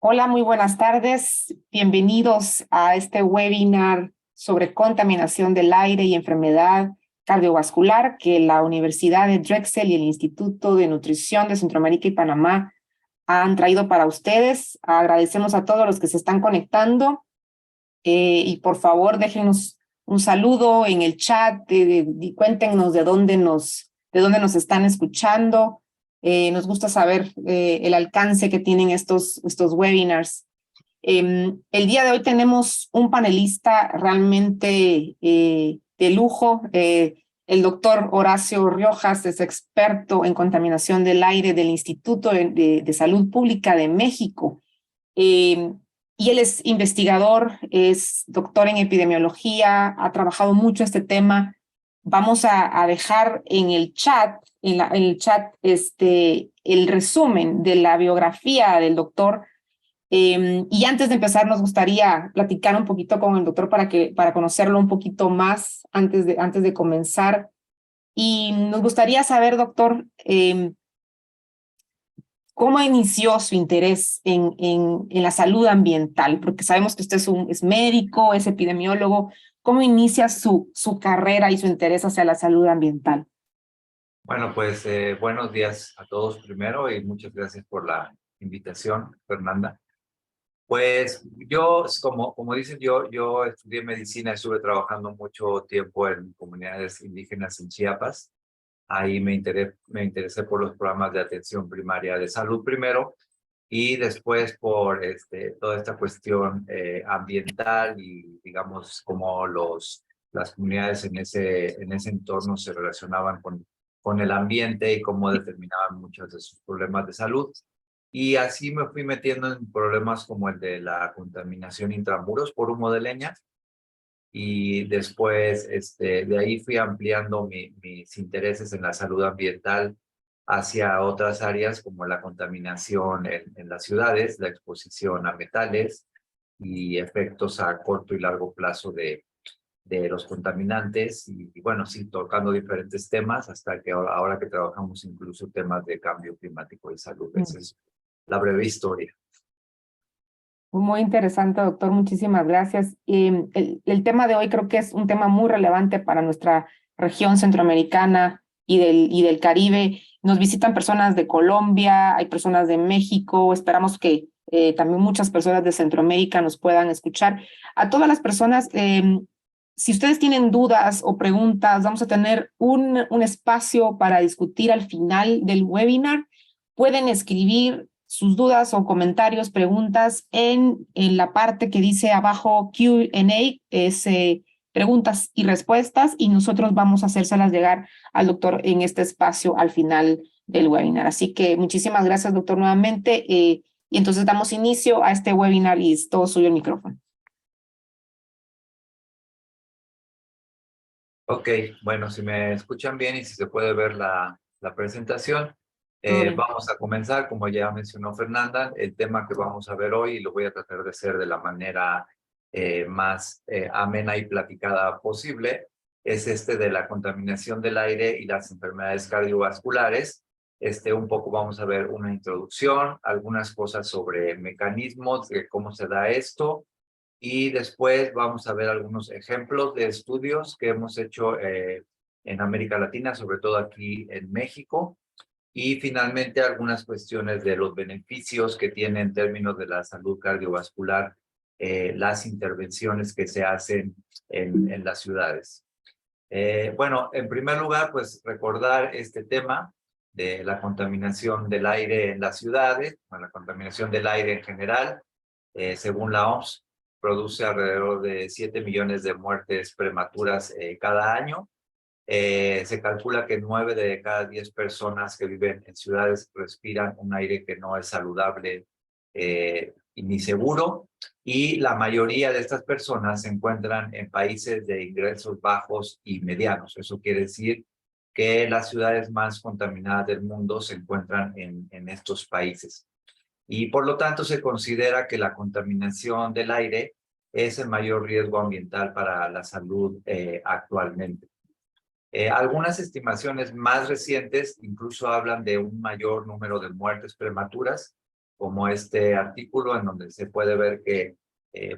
Hola, muy buenas tardes. Bienvenidos a este webinar sobre contaminación del aire y enfermedad cardiovascular que la Universidad de Drexel y el Instituto de Nutrición de Centroamérica y Panamá han traído para ustedes. Agradecemos a todos los que se están conectando y por favor déjenos un saludo en el chat, cuéntenos de dónde nos están escuchando. Nos gusta saber el alcance que tienen estos webinars. El día de hoy tenemos un panelista realmente de lujo. El doctor Horacio Riojas es experto en contaminación del aire del Instituto de Salud Pública de México. Y él es investigador, es doctor en epidemiología, ha trabajado mucho este tema. Vamos a dejar en el chat, el resumen de la biografía del doctor. Y antes de empezar, nos gustaría platicar un poquito con el doctor para conocerlo un poquito más antes de comenzar. Y nos gustaría saber, doctor, ¿cómo inició su interés en la salud ambiental? Porque sabemos que usted es médico, es epidemiólogo. ¿Cómo inicia su carrera y su interés hacia la salud ambiental? Bueno, pues buenos días a todos primero y muchas gracias por la invitación, Fernanda. Pues yo, como dicen, yo estudié medicina, estuve trabajando mucho tiempo en comunidades indígenas en Chiapas. Ahí me interesé por los programas de atención primaria de salud primero y después por toda esta cuestión ambiental y digamos cómo las comunidades en ese entorno se relacionaban con el ambiente y cómo determinaban muchos de sus problemas de salud. Y así me fui metiendo en problemas como el de la contaminación intramuros por humo de leña. Y después de ahí fui ampliando mis intereses en la salud ambiental hacia otras áreas como la contaminación en las ciudades, la exposición a metales y efectos a corto y largo plazo de los contaminantes y bueno, sí, tocando diferentes temas hasta que ahora que trabajamos incluso temas de cambio climático y salud. Esa es la breve historia. Muy interesante, doctor. Muchísimas gracias. El tema de hoy creo que es un tema muy relevante para nuestra región centroamericana y del Caribe. Nos visitan personas de Colombia, hay personas de México. Esperamos que también muchas personas de Centroamérica nos puedan escuchar. A todas las personas, si ustedes tienen dudas o preguntas, vamos a tener un espacio para discutir al final del webinar. Pueden escribir sus dudas o comentarios, preguntas en la parte que dice abajo Q&A, es preguntas y respuestas, y nosotros vamos a hacérselas llegar al doctor en este espacio al final del webinar. Así que muchísimas gracias, doctor, nuevamente. Y entonces damos inicio a este webinar y es todo suyo el micrófono. Ok, bueno, si me escuchan bien y si se puede ver la presentación, Bien. vamos a comenzar. Como ya mencionó Fernanda, el tema que vamos a ver hoy, y lo voy a tratar de hacer de la manera más amena y platicada posible, es de la contaminación del aire y las enfermedades cardiovasculares. Un poco vamos a ver una introducción, algunas cosas sobre mecanismos de cómo se da esto, y después vamos a ver algunos ejemplos de estudios que hemos hecho en América Latina, sobre todo aquí en México, y finalmente algunas cuestiones de los beneficios que tiene en términos de la salud cardiovascular las intervenciones que se hacen en las ciudades. Bueno, en primer lugar, pues recordar este tema de la contaminación del aire en las ciudades, bueno, la contaminación del aire en general, según la OMS, produce alrededor de 7 millones de muertes prematuras cada año. Se calcula que 9 de cada 10 personas que viven en ciudades respiran un aire que no es saludable y ni seguro, y la mayoría de estas personas se encuentran en países de ingresos bajos y medianos. Eso quiere decir que las ciudades más contaminadas del mundo se encuentran en estos países. Y por lo tanto se considera que la contaminación del aire es el mayor riesgo ambiental para la salud actualmente. Algunas estimaciones más recientes incluso hablan de un mayor número de muertes prematuras como este artículo en donde se puede ver que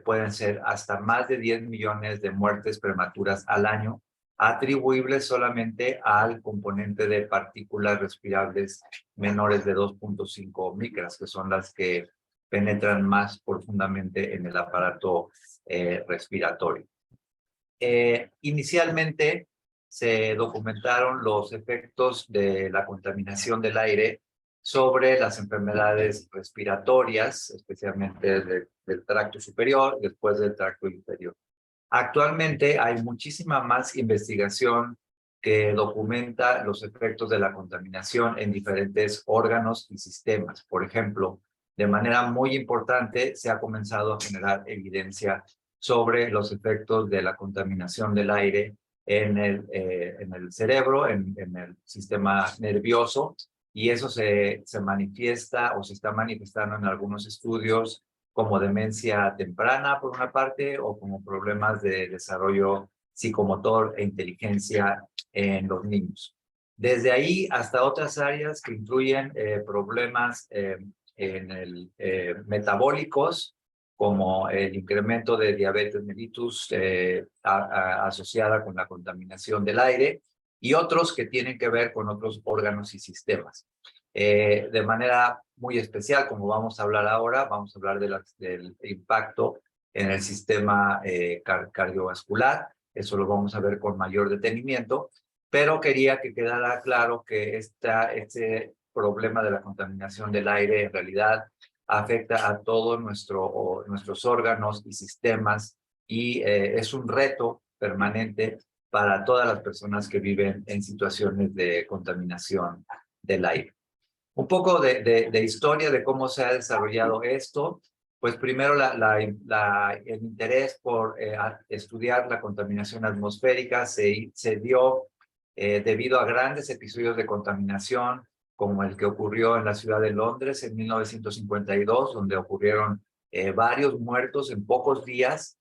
pueden ser hasta más de 10 millones de muertes prematuras al año, atribuibles solamente al componente de partículas respirables menores de 2.5 micras, que son las que penetran más profundamente en el aparato respiratorio. Inicialmente se documentaron los efectos de la contaminación del aire sobre las enfermedades respiratorias, especialmente del tracto superior, después del tracto inferior. Actualmente hay muchísima más investigación que documenta los efectos de la contaminación en diferentes órganos y sistemas. Por ejemplo, de manera muy importante se ha comenzado a generar evidencia sobre los efectos de la contaminación del aire en el cerebro, en el sistema nervioso, y eso se manifiesta o se está manifestando en algunos estudios como demencia temprana, por una parte, o como problemas de desarrollo psicomotor e inteligencia en los niños. Desde ahí hasta otras áreas que incluyen problemas metabólicos, como el incremento de diabetes mellitus asociada con la contaminación del aire, y otros que tienen que ver con otros órganos y sistemas. De manera muy especial, como vamos a hablar ahora, vamos a hablar del impacto en el sistema cardiovascular. Eso lo vamos a ver con mayor detenimiento, pero quería que quedara claro que este problema de la contaminación del aire en realidad afecta a todos nuestros órganos y sistemas, y es un reto permanente para todas las personas que viven en situaciones de contaminación del aire. Un poco de historia de cómo se ha desarrollado esto. Pues primero el interés por estudiar la contaminación atmosférica se dio debido a grandes episodios de contaminación, como el que ocurrió en la ciudad de Londres en 1952, donde ocurrieron varios muertos en pocos días,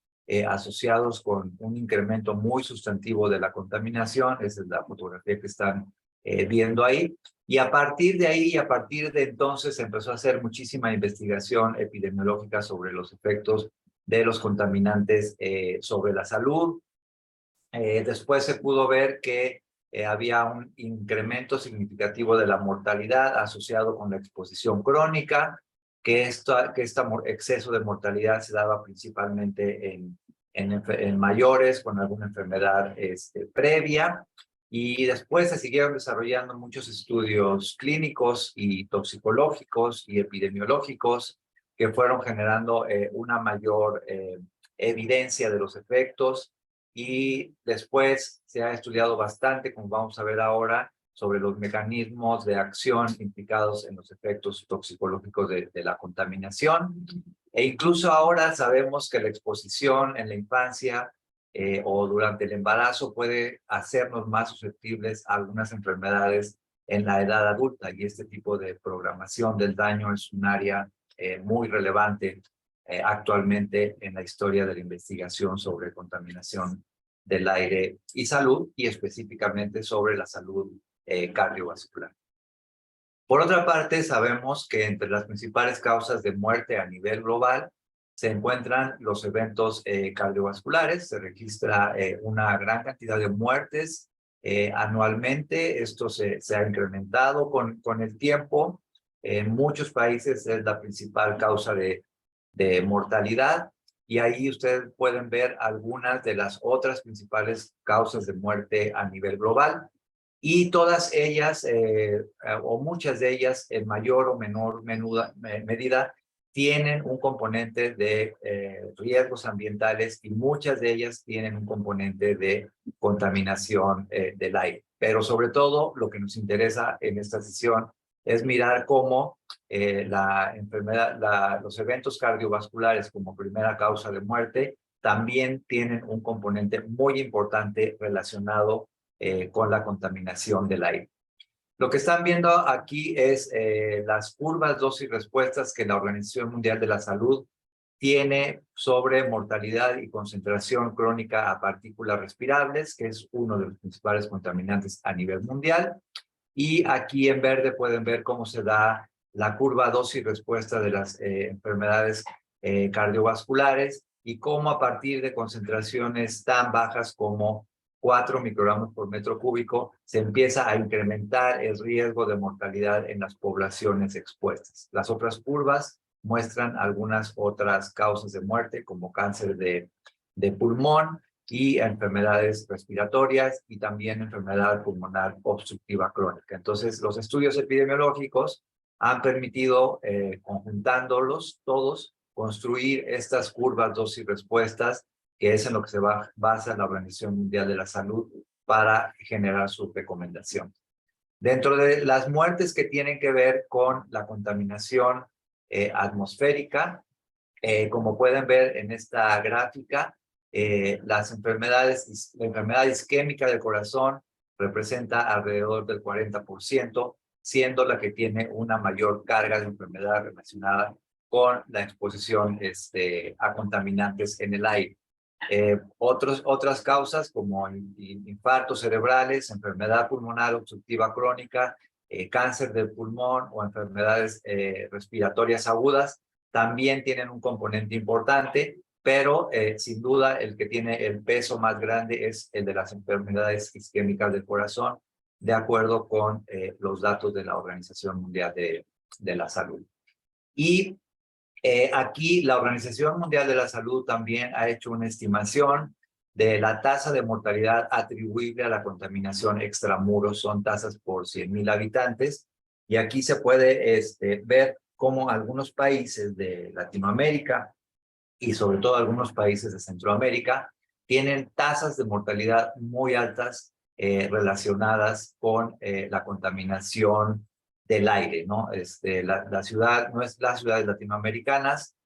asociados con un incremento muy sustantivo de la contaminación. Esa es la fotografía que están viendo ahí. Y a partir de ahí, a partir de entonces, se empezó a hacer muchísima investigación epidemiológica sobre los efectos de los contaminantes sobre la salud. Después se pudo ver que había un incremento significativo de la mortalidad asociado con la exposición crónica, que este exceso de mortalidad se daba principalmente en mayores con alguna enfermedad previa. Y después se siguieron desarrollando muchos estudios clínicos y toxicológicos y epidemiológicos que fueron generando una mayor evidencia de los efectos. Y después se ha estudiado bastante, como vamos a ver ahora, sobre los mecanismos de acción implicados en los efectos toxicológicos de la contaminación. E incluso ahora sabemos que la exposición en la infancia o durante el embarazo puede hacernos más susceptibles a algunas enfermedades en la edad adulta, y este tipo de programación del daño es un área muy relevante actualmente en la historia de la investigación sobre contaminación del aire y salud, y específicamente sobre la salud cardiovascular. Por otra parte, sabemos que entre las principales causas de muerte a nivel global se encuentran los eventos cardiovasculares. Se registra una gran cantidad de muertes anualmente. Esto se ha incrementado con el tiempo. En muchos países es la principal causa de mortalidad, y ahí ustedes pueden ver algunas de las otras principales causas de muerte a nivel global. Y todas ellas, o muchas de ellas, en mayor o menor medida, tienen un componente de riesgos ambientales, y muchas de ellas tienen un componente de contaminación del aire. Pero sobre todo, lo que nos interesa en esta sesión es mirar cómo los eventos cardiovasculares como primera causa de muerte también tienen un componente muy importante relacionado con la contaminación del aire. Lo que están viendo aquí es las curvas dosis-respuestas que la Organización Mundial de la Salud tiene sobre mortalidad y concentración crónica a partículas respirables, que es uno de los principales contaminantes a nivel mundial. Y aquí en verde pueden ver cómo se da la curva dosis-respuesta de las enfermedades cardiovasculares y cómo a partir de concentraciones tan bajas como 4 microgramos por metro cúbico se empieza a incrementar el riesgo de mortalidad en las poblaciones expuestas. Las otras curvas muestran algunas otras causas de muerte como cáncer de pulmón y enfermedades respiratorias y también enfermedad pulmonar obstructiva crónica. Entonces, los estudios epidemiológicos han permitido, conjuntándolos todos, construir estas curvas dosis-respuestas, que es en lo que se basa la Organización Mundial de la Salud para generar su recomendación. Dentro de las muertes que tienen que ver con la contaminación atmosférica, como pueden ver en esta gráfica, la enfermedad isquémica del corazón representa alrededor del 40%, siendo la que tiene una mayor carga de enfermedad relacionada con la exposición a contaminantes en el aire. Otras causas como infartos cerebrales, enfermedad pulmonar obstructiva crónica, cáncer del pulmón o enfermedades respiratorias agudas también tienen un componente importante, pero sin duda el que tiene el peso más grande es el de las enfermedades isquémicas del corazón, de acuerdo con los datos de la Organización Mundial de la Salud. Y aquí la Organización Mundial de la Salud también ha hecho una estimación de la tasa de mortalidad atribuible a la contaminación extramuros. Son tasas por 100,000 habitantes. Y aquí se puede ver cómo algunos países de Latinoamérica y sobre todo algunos países de Centroamérica tienen tasas de mortalidad muy altas relacionadas con la contaminación del aire, ¿no? Las ciudades latinoamericanas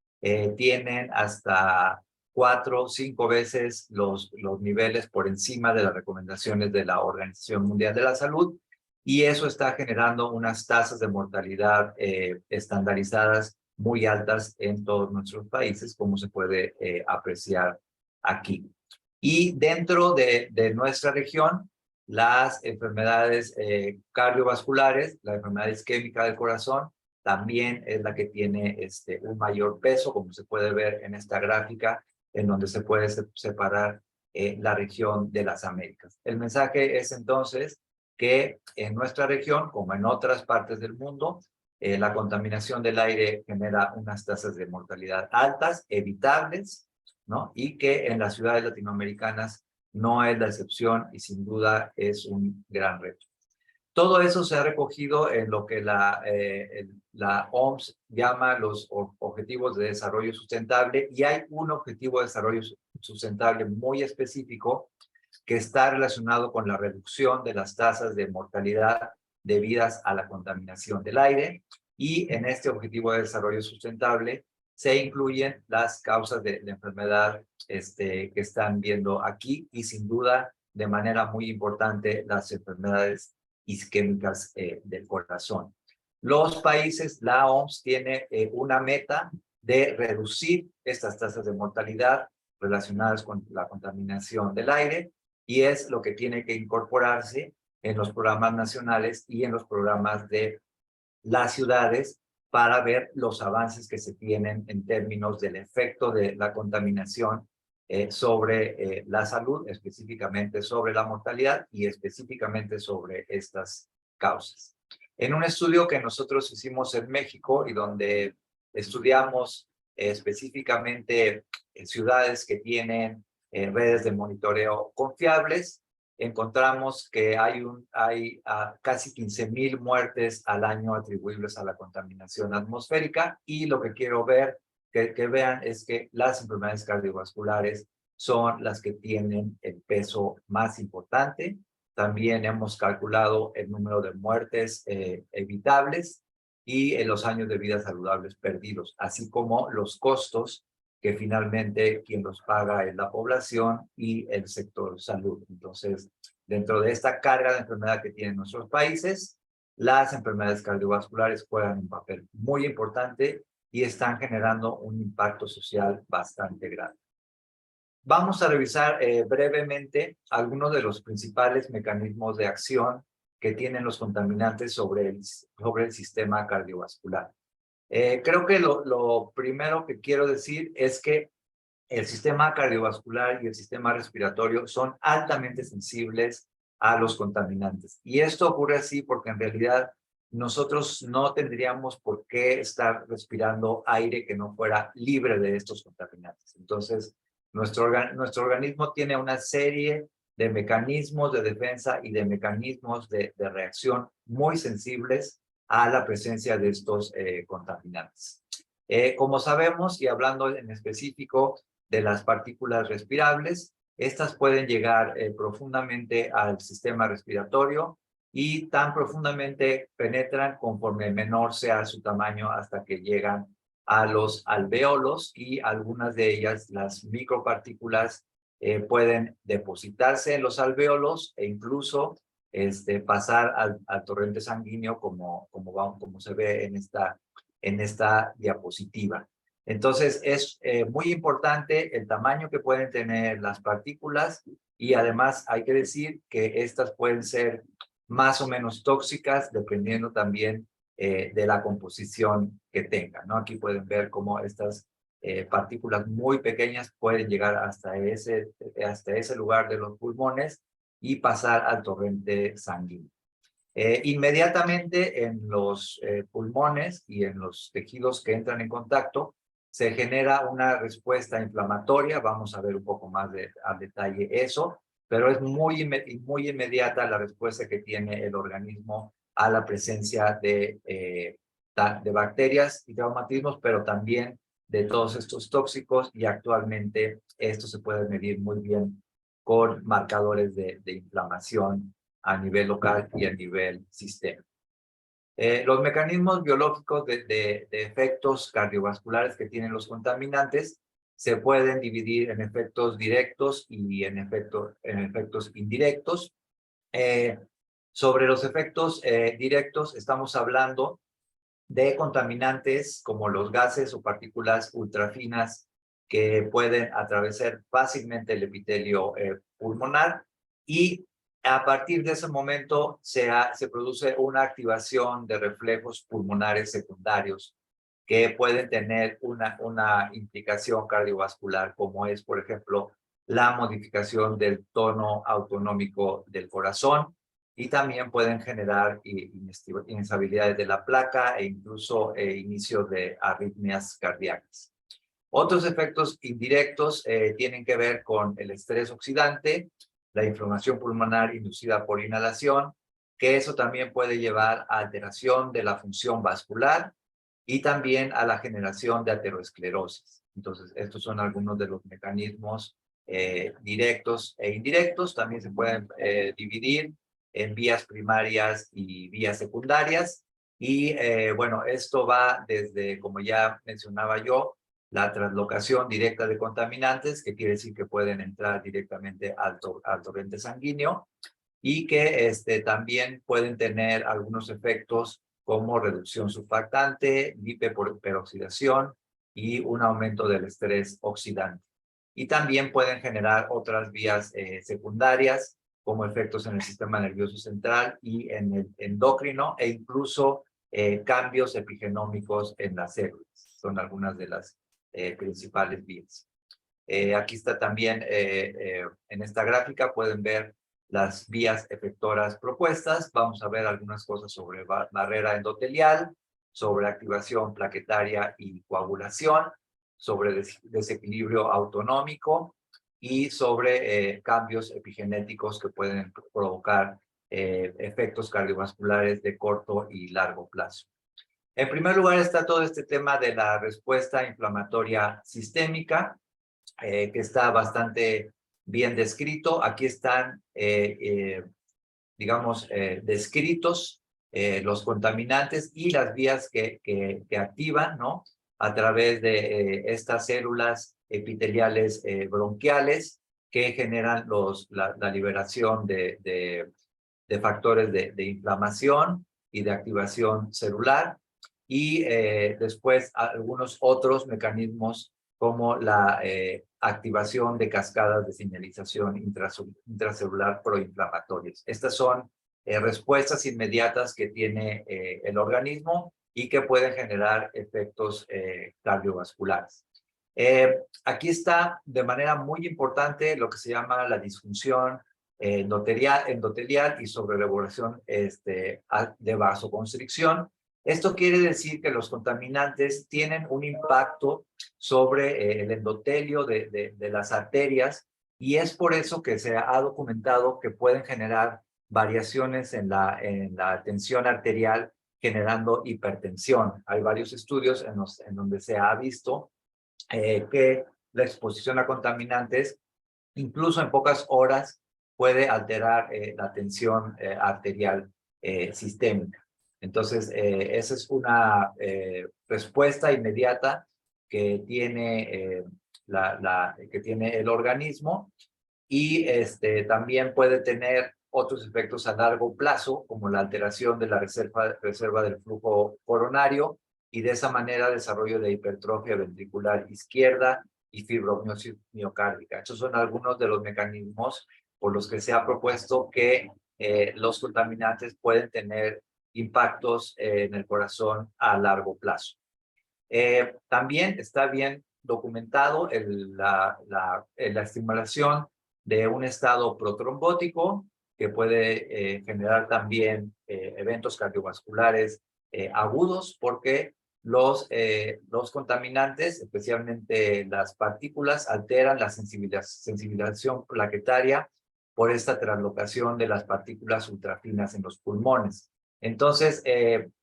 tienen hasta 4 o 5 veces los niveles por encima de las recomendaciones de la Organización Mundial de la Salud, y eso está generando unas tasas de mortalidad estandarizadas muy altas en todos nuestros países, como se puede apreciar aquí. Y dentro de nuestra región, las enfermedades cardiovasculares, la enfermedad isquémica del corazón, también es la que tiene un mayor peso, como se puede ver en esta gráfica, en donde se puede separar la región de las Américas. El mensaje es entonces que en nuestra región, como en otras partes del mundo, la contaminación del aire genera unas tasas de mortalidad altas, evitables, ¿no? Y que en las ciudades latinoamericanas no es la excepción y sin duda es un gran reto. Todo eso se ha recogido en lo que la OMS llama los Objetivos de Desarrollo Sustentable, y hay un objetivo de desarrollo sustentable muy específico que está relacionado con la reducción de las tasas de mortalidad debidas a la contaminación del aire, y en este objetivo de desarrollo sustentable se incluyen las causas de enfermedad que están viendo aquí, y sin duda de manera muy importante las enfermedades isquémicas del corazón. Los países, la OMS tiene una meta de reducir estas tasas de mortalidad relacionadas con la contaminación del aire, y es lo que tiene que incorporarse en los programas nacionales y en los programas de las ciudades para ver los avances que se tienen en términos del efecto de la contaminación sobre la salud, específicamente sobre la mortalidad y específicamente sobre estas causas. En un estudio que nosotros hicimos en México y donde estudiamos específicamente ciudades que tienen redes de monitoreo confiables, encontramos que hay casi 15,000 muertes al año atribuibles a la contaminación atmosférica, y lo que quiero que vean es que las enfermedades cardiovasculares son las que tienen el peso más importante. También hemos calculado el número de muertes evitables y los años de vida saludables perdidos, así como los costos que finalmente quien los paga es la población y el sector salud. Entonces, dentro de esta carga de enfermedad que tienen nuestros países, las enfermedades cardiovasculares juegan un papel muy importante y están generando un impacto social bastante grande. Vamos a revisar brevemente algunos de los principales mecanismos de acción que tienen los contaminantes sobre el sistema cardiovascular. Creo que lo primero que quiero decir es que el sistema cardiovascular y el sistema respiratorio son altamente sensibles a los contaminantes. Y esto ocurre así porque en realidad nosotros no tendríamos por qué estar respirando aire que no fuera libre de estos contaminantes. Entonces, nuestro organismo tiene una serie de mecanismos de defensa y de mecanismos de reacción muy sensibles a la presencia de estos contaminantes. Como sabemos, y hablando en específico de las partículas respirables, estas pueden llegar profundamente al sistema respiratorio y tan profundamente penetran conforme menor sea su tamaño hasta que llegan a los alvéolos, y algunas de ellas, las micropartículas, pueden depositarse en los alvéolos e incluso pasar al torrente sanguíneo como se ve en esta diapositiva. Entonces, es muy importante el tamaño que pueden tener las partículas, y además hay que decir que estas pueden ser más o menos tóxicas dependiendo también de la composición que tengan, ¿no? Aquí pueden ver cómo estas partículas muy pequeñas pueden llegar hasta ese lugar de los pulmones y pasar al torrente sanguíneo. Inmediatamente en los pulmones y en los tejidos que entran en contacto, se genera una respuesta inflamatoria. Vamos a ver un poco más al detalle eso, pero es muy inmediata la respuesta que tiene el organismo a la presencia de bacterias y traumatismos, pero también de todos estos tóxicos, y actualmente esto se puede medir muy bien con marcadores de inflamación a nivel local y a nivel sistema. Los mecanismos biológicos de efectos cardiovasculares que tienen los contaminantes se pueden dividir en efectos directos y en efectos indirectos. Sobre los efectos directos, estamos hablando de contaminantes como los gases o partículas ultrafinas que pueden atravesar fácilmente el epitelio pulmonar, y a partir de ese momento se produce una activación de reflejos pulmonares secundarios que pueden tener una implicación cardiovascular, como es, por ejemplo, la modificación del tono autonómico del corazón, y también pueden generar inestabilidades de la placa e incluso inicio de arritmias cardíacas. Otros efectos indirectos tienen que ver con el estrés oxidante, la inflamación pulmonar inducida por inhalación, que eso también puede llevar a alteración de la función vascular y también a la generación de aterosclerosis. Entonces, estos son algunos de los mecanismos directos e indirectos. También se pueden dividir en vías primarias y vías secundarias. Y bueno, esto va desde, como ya mencionaba yo, la translocación directa de contaminantes, que quiere decir que pueden entrar directamente al torrente sanguíneo, y que también pueden tener algunos efectos como reducción surfactante, hiperperoxidación y un aumento del estrés oxidante. Y también pueden generar otras vías secundarias, como efectos en el sistema nervioso central y en el endocrino, e incluso cambios epigenómicos en las células. Son algunas de las principales vías. Aquí está también, en esta gráfica pueden ver las vías efectoras propuestas. Vamos a ver algunas cosas sobre barrera endotelial, sobre activación plaquetaria y coagulación, sobre desequilibrio autonómico y sobre cambios epigenéticos que pueden provocar efectos cardiovasculares de corto y largo plazo. En primer lugar está todo este tema de la respuesta inflamatoria sistémica, que está bastante bien descrito. Aquí están, digamos, descritos los contaminantes y las vías que activan, ¿no? A través de estas células epiteliales bronquiales que generan la liberación de factores de inflamación y de activación celular, y después algunos otros mecanismos como la activación de cascadas de señalización intracelular proinflamatorias. Estas son respuestas inmediatas que tiene el organismo y que pueden generar efectos cardiovasculares. Aquí está de manera muy importante lo que se llama la disfunción endotelial y sobreelevación de vasoconstricción. Esto quiere decir que los contaminantes tienen un impacto sobre el endotelio de las arterias, y es por eso que se ha documentado que pueden generar variaciones en la tensión arterial, generando hipertensión. Hay varios estudios en donde se ha visto que la exposición a contaminantes, incluso en pocas horas, puede alterar la tensión arterial sistémica. Entonces, esa es una respuesta inmediata que tiene, que tiene el organismo, y también puede tener otros efectos a largo plazo, como la alteración de la reserva del flujo coronario, y de esa manera desarrollo de hipertrofia ventricular izquierda y fibromiosis miocárdica. Estos son algunos de los mecanismos por los que se ha propuesto que los contaminantes pueden tener impactos en el corazón a largo plazo. También está bien documentado la estimulación de un estado protrombótico que puede generar también eventos cardiovasculares agudos, porque los contaminantes, especialmente las partículas, alteran la sensibilización plaquetaria por esta translocación de las partículas ultrafinas en los pulmones. Entonces,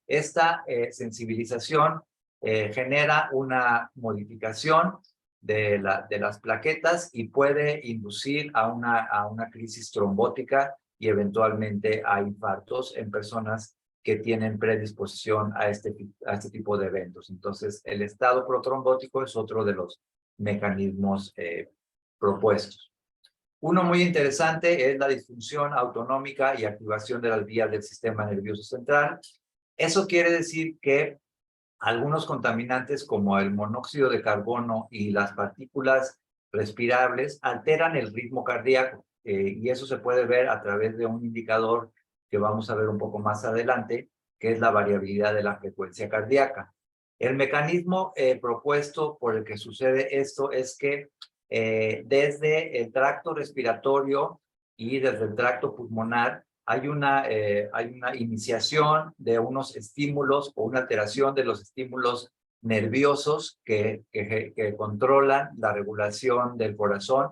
esta sensibilización genera una modificación de las plaquetas y puede inducir a una crisis trombótica y eventualmente a infartos en personas que tienen predisposición a este tipo de eventos. Entonces, el estado protrombótico es otro de los mecanismos propuestos. Uno muy interesante es la disfunción autonómica y activación de las vías del sistema nervioso central. Eso quiere decir que algunos contaminantes, como el monóxido de carbono y las partículas respirables, alteran el ritmo cardíaco, y eso se puede ver a través de un indicador que vamos a ver un poco más adelante, que es la variabilidad de la frecuencia cardíaca. El mecanismo propuesto por el que sucede esto es que desde el tracto respiratorio y desde el tracto pulmonar hay una iniciación de unos estímulos o una alteración de los estímulos nerviosos que controlan la regulación del corazón,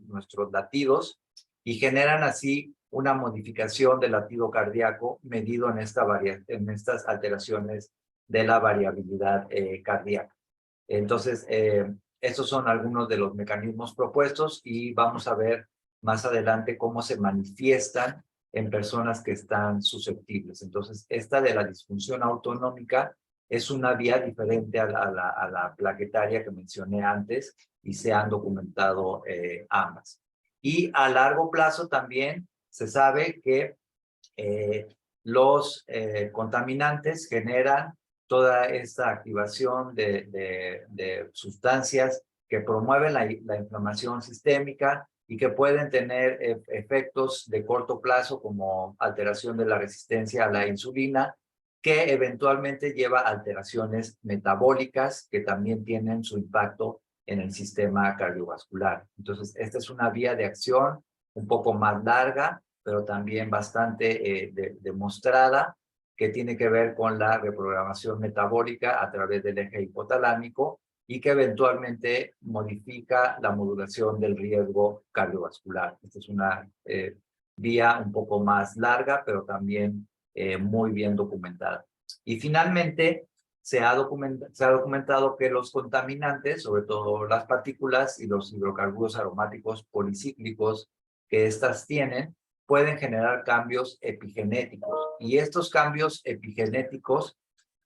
nuestros latidos, y generan así una modificación del latido cardíaco medido en estas alteraciones de la variabilidad cardíaca. Entonces, estos son algunos de los mecanismos propuestos, y vamos a ver más adelante cómo se manifiestan en personas que están susceptibles. Entonces, esta de la disfunción autonómica es una vía diferente a la plaquetaria que mencioné antes, y se han documentado ambas. Y a largo plazo también se sabe que los contaminantes generan toda esta activación de sustancias que promueven la inflamación sistémica y que pueden tener efectos de corto plazo, como alteración de la resistencia a la insulina, que eventualmente lleva a alteraciones metabólicas que también tienen su impacto en el sistema cardiovascular. Entonces, esta es una vía de acción un poco más larga, pero también bastante demostrada, que tiene que ver con la reprogramación metabólica a través del eje hipotalámico, y que eventualmente modifica la modulación del riesgo cardiovascular. Esta es una vía un poco más larga, pero también muy bien documentada. Y finalmente, se ha documentado que los contaminantes, sobre todo las partículas y los hidrocarburos aromáticos policíclicos que estas tienen, pueden generar cambios epigenéticos. Y estos cambios epigenéticos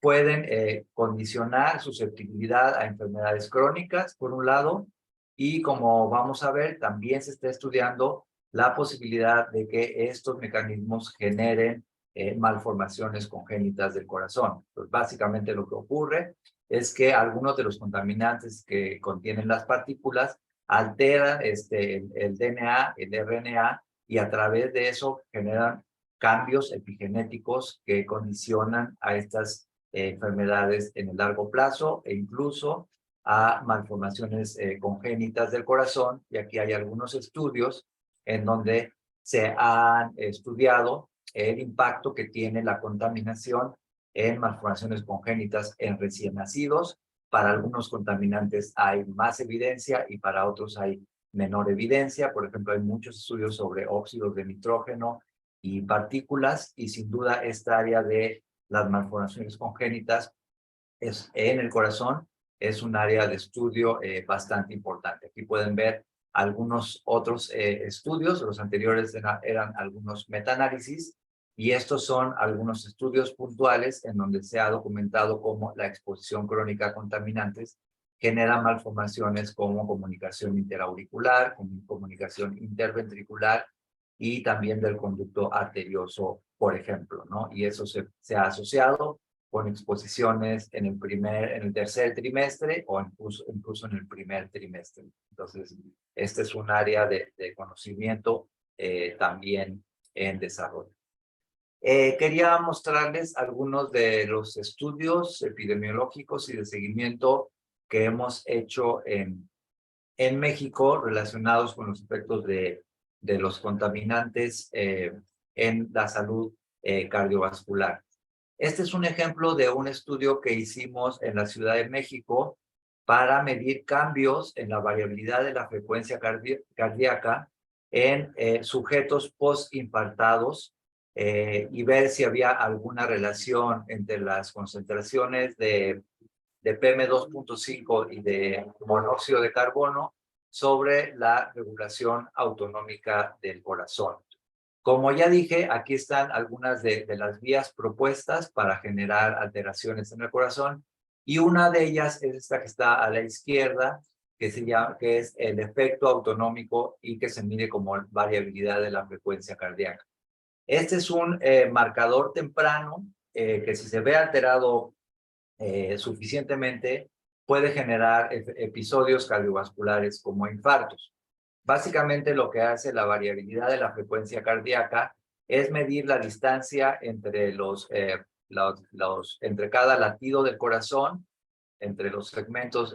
pueden condicionar susceptibilidad a enfermedades crónicas, por un lado, y como vamos a ver, también se está estudiando la posibilidad de que estos mecanismos generen malformaciones congénitas del corazón. Pues básicamente lo que ocurre es que algunos de los contaminantes que contienen las partículas alteran el DNA, el RNA, y a través de eso generan cambios epigenéticos que condicionan a estas enfermedades en el largo plazo e incluso a malformaciones congénitas del corazón. Y aquí hay algunos estudios en donde se han estudiado el impacto que tiene la contaminación en malformaciones congénitas en recién nacidos. Para algunos contaminantes hay más evidencia y para otros hay menor evidencia. Por ejemplo, hay muchos estudios sobre óxidos de nitrógeno y partículas, y sin duda esta área de las malformaciones congénitas en el corazón es un área de estudio bastante importante. Aquí pueden ver algunos otros estudios. Los anteriores eran algunos metaanálisis, y estos son algunos estudios puntuales en donde se ha documentado cómo la exposición crónica a contaminantes genera malformaciones como comunicación interauricular, comunicación interventricular y también del conducto arterioso, por ejemplo, ¿no? Y eso se ha asociado con exposiciones en el tercer trimestre o incluso en el primer trimestre. Entonces, este es un área de conocimiento también en desarrollo. Quería mostrarles algunos de los estudios epidemiológicos y de seguimiento que hemos hecho en México relacionados con los efectos de los contaminantes en la salud cardiovascular. Este es un ejemplo de un estudio que hicimos en la Ciudad de México para medir cambios en la variabilidad de la frecuencia cardíaca en sujetos post-infartados y ver si había alguna relación entre las concentraciones de PM2.5 y de monóxido de carbono sobre la regulación autonómica del corazón. Como ya dije, aquí están algunas de las vías propuestas para generar alteraciones en el corazón, y una de ellas es esta que está a la izquierda, que es el efecto autonómico y que se mide como variabilidad de la frecuencia cardíaca. Este es un marcador temprano que, si se ve alterado suficientemente, puede generar episodios cardiovasculares como infartos. Básicamente lo que hace la variabilidad de la frecuencia cardíaca es medir la distancia entre entre cada latido del corazón, entre los segmentos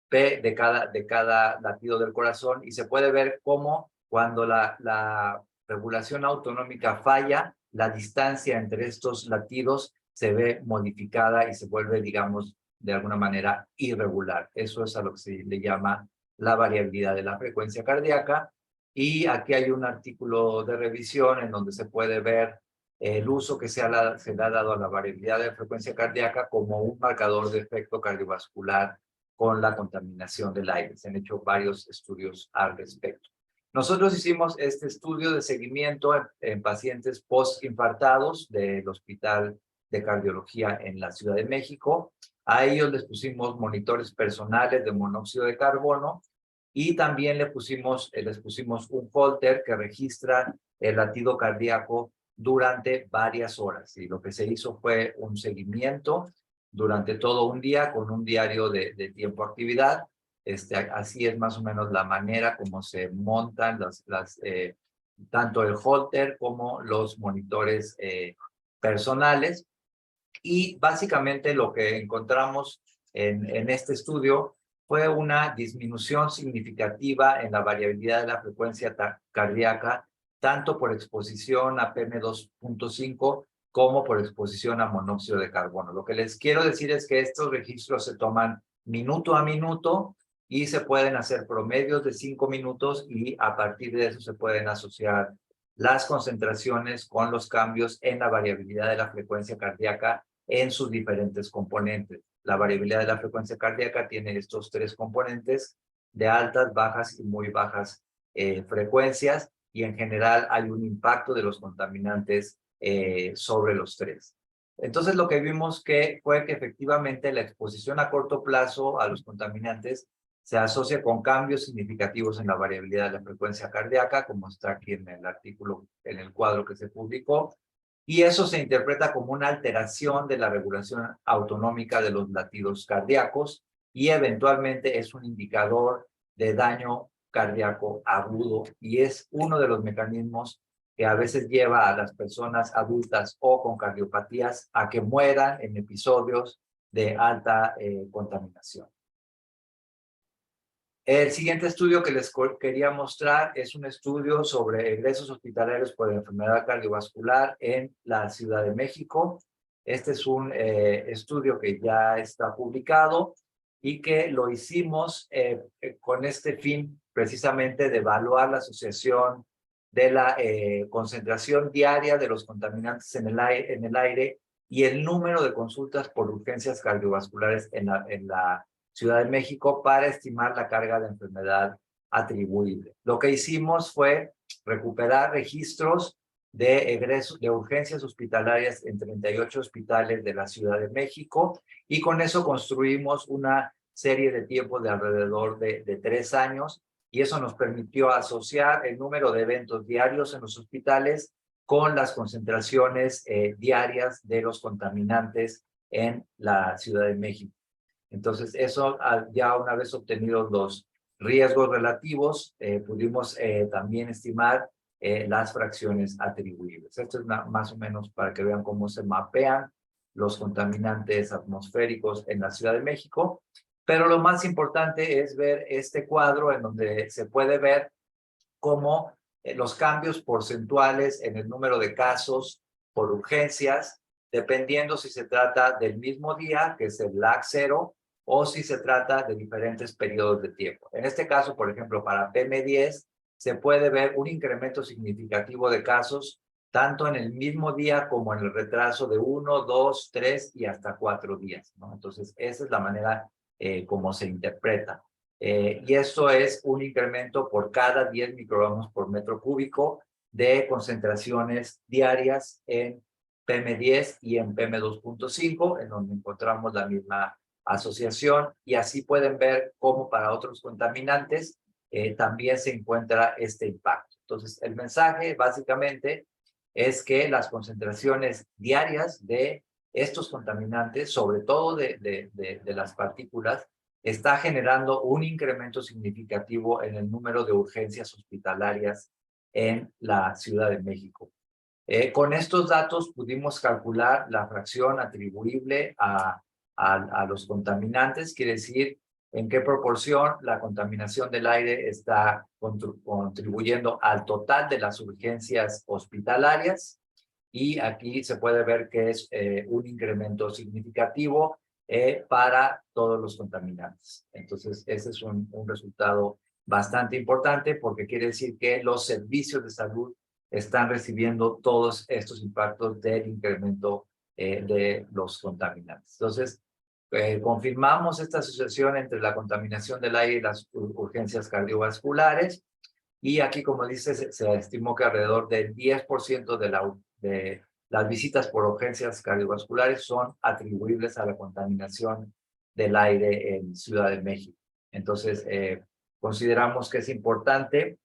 P de cada latido del corazón, y se puede ver cómo cuando la regulación autonómica falla, la distancia entre estos latidos se ve modificada y se vuelve, digamos, de alguna manera irregular. Eso es a lo que se le llama la variabilidad de la frecuencia cardíaca. Y aquí hay un artículo de revisión en donde se puede ver el uso que se le ha dado a la variabilidad de la frecuencia cardíaca como un marcador de efecto cardiovascular con la contaminación del aire. Se han hecho varios estudios al respecto. Nosotros hicimos este estudio de seguimiento en pacientes post-infartados del Hospital de Cardiología en la Ciudad de México. A ellos les pusimos monitores personales de monóxido de carbono, y también les pusimos un holter que registra el latido cardíaco durante varias horas. Y lo que se hizo fue un seguimiento durante todo un día con un diario de tiempo-actividad. Así es más o menos la manera como se montan tanto el holter como los monitores personales. Y básicamente lo que encontramos en este estudio fue una disminución significativa en la variabilidad de la frecuencia cardíaca, tanto por exposición a PM2.5 como por exposición a monóxido de carbono. Lo que les quiero decir es que estos registros se toman minuto a minuto y se pueden hacer promedios de 5 minutos, y a partir de eso se pueden asociar las concentraciones con los cambios en la variabilidad de la frecuencia cardíaca en sus diferentes componentes. La variabilidad de la frecuencia cardíaca tiene estos tres componentes de altas, bajas y muy bajas frecuencias, y en general hay un impacto de los contaminantes sobre los tres. Entonces lo que vimos fue que efectivamente la exposición a corto plazo a los contaminantes se asocia con cambios significativos en la variabilidad de la frecuencia cardíaca, como está aquí en el artículo, en el cuadro que se publicó, y eso se interpreta como una alteración de la regulación autonómica de los latidos cardíacos, y eventualmente es un indicador de daño cardíaco agudo, y es uno de los mecanismos que a veces lleva a las personas adultas o con cardiopatías a que mueran en episodios de alta contaminación. El siguiente estudio que les quería mostrar es un estudio sobre egresos hospitalarios por enfermedad cardiovascular en la Ciudad de México. Este es un estudio que ya está publicado y que lo hicimos con este fin precisamente de evaluar la asociación de la concentración diaria de los contaminantes en el aire y el número de consultas por urgencias cardiovasculares en la Ciudad de México para estimar la carga de enfermedad atribuible. Lo que hicimos fue recuperar registros de egresos de urgencias hospitalarias en 38 hospitales de la Ciudad de México y con eso construimos una serie de tiempos de alrededor de 3 años y eso nos permitió asociar el número de eventos diarios en los hospitales con las concentraciones diarias de los contaminantes en la Ciudad de México. Entonces, eso ya una vez obtenidos los riesgos relativos, pudimos también estimar las fracciones atribuibles. Esto es más o menos para que vean cómo se mapean los contaminantes atmosféricos en la Ciudad de México. Pero lo más importante es ver este cuadro en donde se puede ver cómo los cambios porcentuales en el número de casos por urgencias, dependiendo si se trata del mismo día, que es el lag 0, o si se trata de diferentes periodos de tiempo. En este caso, por ejemplo, para PM10, se puede ver un incremento significativo de casos, tanto en el mismo día como en el retraso de 1, 2, 3 y hasta 4 días, ¿no? Entonces, esa es la manera como se interpreta. Y esto es un incremento por cada 10 microgramos por metro cúbico de concentraciones diarias en PM10 y en PM2.5, en donde encontramos la misma asociación, y así pueden ver cómo para otros contaminantes también se encuentra este impacto. Entonces, el mensaje básicamente es que las concentraciones diarias de estos contaminantes, sobre todo de las partículas, está generando un incremento significativo en el número de urgencias hospitalarias en la Ciudad de México. Con estos datos pudimos calcular la fracción atribuible a los contaminantes, quiere decir en qué proporción la contaminación del aire está contribuyendo al total de las urgencias hospitalarias, y aquí se puede ver que es un incremento significativo para todos los contaminantes. Entonces, ese es un resultado bastante importante porque quiere decir que los servicios de salud están recibiendo todos estos impactos del incremento de los contaminantes. Entonces, confirmamos esta asociación entre la contaminación del aire y las urgencias cardiovasculares, y aquí, como dice, se estimó que alrededor del 10% de las visitas por urgencias cardiovasculares son atribuibles a la contaminación del aire en Ciudad de México. Entonces, consideramos que es importante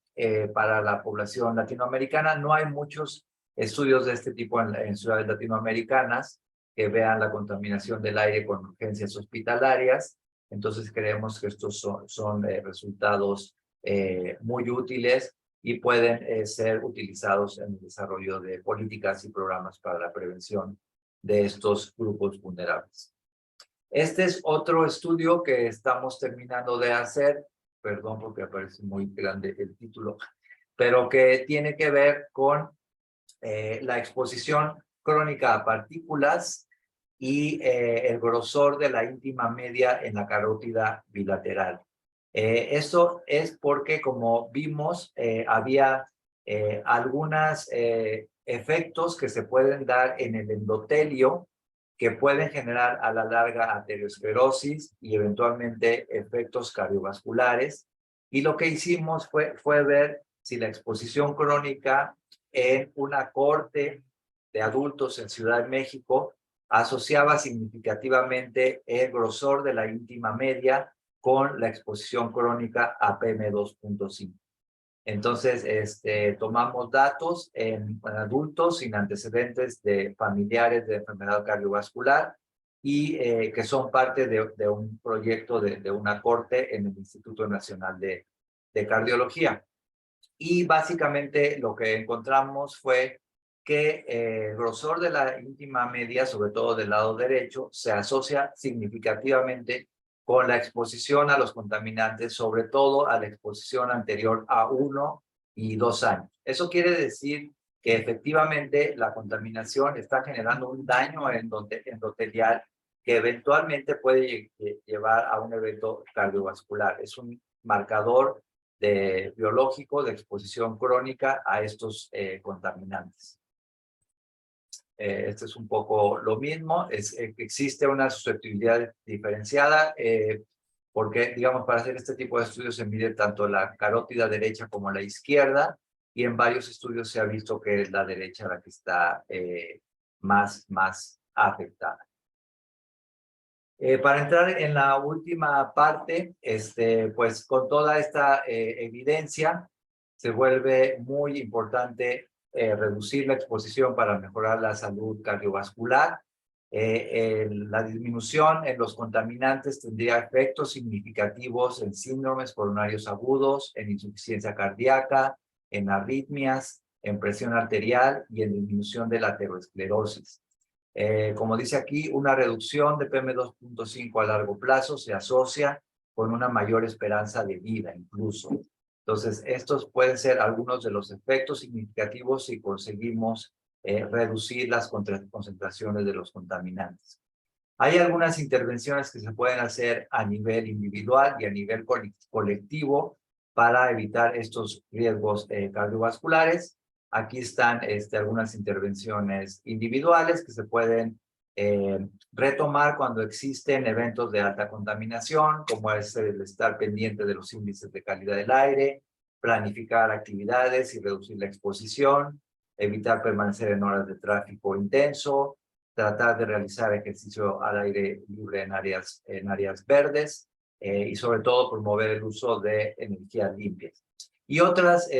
para la población latinoamericana. No hay muchos estudios de este tipo en ciudades latinoamericanas que vean la contaminación del aire con urgencias hospitalarias. Entonces, creemos que estos son resultados muy útiles y pueden ser utilizados en el desarrollo de políticas y programas para la prevención de estos grupos vulnerables. Este es otro estudio que estamos terminando de hacer, perdón porque aparece muy grande el título, pero que tiene que ver con la exposición crónica a partículas y el grosor de la íntima media en la carótida bilateral. Esto es porque, como vimos, había algunos efectos que se pueden dar en el endotelio que pueden generar a la larga aterosclerosis y eventualmente efectos cardiovasculares. Y lo que hicimos fue ver si la exposición crónica en una cohorte de adultos en Ciudad de México asociaba significativamente el grosor de la íntima media con la exposición crónica a PM2.5. Entonces, tomamos datos en adultos sin antecedentes de familiares de enfermedad cardiovascular y que son parte de un proyecto de una corte en el Instituto Nacional de Cardiología. y básicamente lo que encontramos fue que el grosor de la íntima media, sobre todo del lado derecho, se asocia significativamente con la exposición a los contaminantes, sobre todo a la exposición anterior a 1 y 2 años. Eso quiere decir que efectivamente la contaminación está generando un daño endotelial que eventualmente puede llevar a un evento cardiovascular. Es un marcador biológico de exposición crónica a estos contaminantes. Este es un poco lo mismo, existe una susceptibilidad diferenciada porque, digamos, para hacer este tipo de estudios se mide tanto la carótida derecha como la izquierda, y en varios estudios se ha visto que es la derecha la que está más afectada. Para entrar en la última parte, pues con toda esta evidencia, se vuelve muy importante reducir la exposición para mejorar la salud cardiovascular. La disminución en los contaminantes tendría efectos significativos en síndromes coronarios agudos, en insuficiencia cardíaca, en arritmias, en presión arterial y en disminución de la aterosclerosis. Como dice aquí, una reducción de PM2.5 a largo plazo se asocia con una mayor esperanza de vida incluso. Entonces, estos pueden ser algunos de los efectos significativos si conseguimos reducir las concentraciones de los contaminantes. Hay algunas intervenciones que se pueden hacer a nivel individual y a nivel colectivo para evitar estos riesgos cardiovasculares. Aquí están algunas intervenciones individuales que se pueden retomar cuando existen eventos de alta contaminación, como es el estar pendiente de los índices de calidad del aire, planificar actividades y reducir la exposición, evitar permanecer en horas de tráfico intenso, tratar de realizar ejercicio al aire libre en áreas verdes y sobre todo promover el uso de energías limpias. Y otras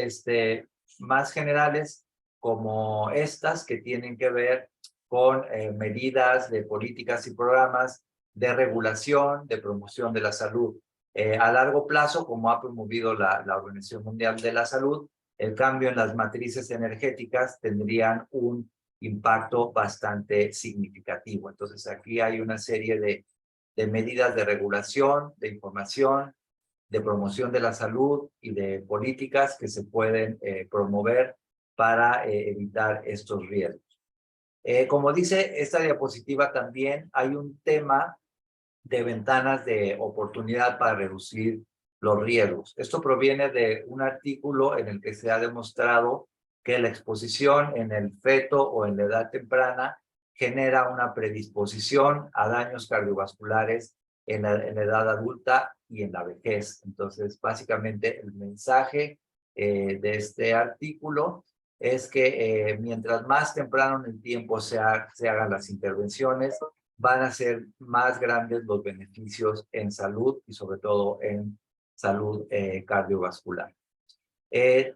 más generales como estas que tienen que ver con medidas de políticas y programas de regulación, de promoción de la salud. A largo plazo, como ha promovido la Organización Mundial de la Salud, el cambio en las matrices energéticas tendrían un impacto bastante significativo. Entonces, aquí hay una serie de medidas de regulación, de información, de promoción de la salud y de políticas que se pueden promover para evitar estos riesgos. Como dice esta diapositiva también, hay un tema de ventanas de oportunidad para reducir los riesgos. Esto proviene de un artículo en el que se ha demostrado que la exposición en el feto o en la edad temprana genera una predisposición a daños cardiovasculares en la edad adulta y en la vejez. Entonces, básicamente el mensaje de este artículo es que mientras más temprano en el tiempo se hagan las intervenciones, van a ser más grandes los beneficios en salud y sobre todo en salud cardiovascular.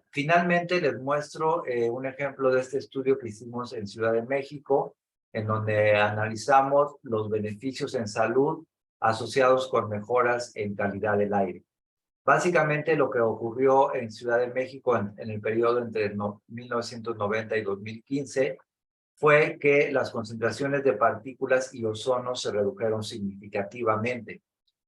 Finalmente les muestro un ejemplo de este estudio que hicimos en Ciudad de México, en donde analizamos los beneficios en salud asociados con mejoras en calidad del aire. Básicamente lo que ocurrió en Ciudad de México en el periodo entre 1990 y 2015 fue que las concentraciones de partículas y ozono se redujeron significativamente,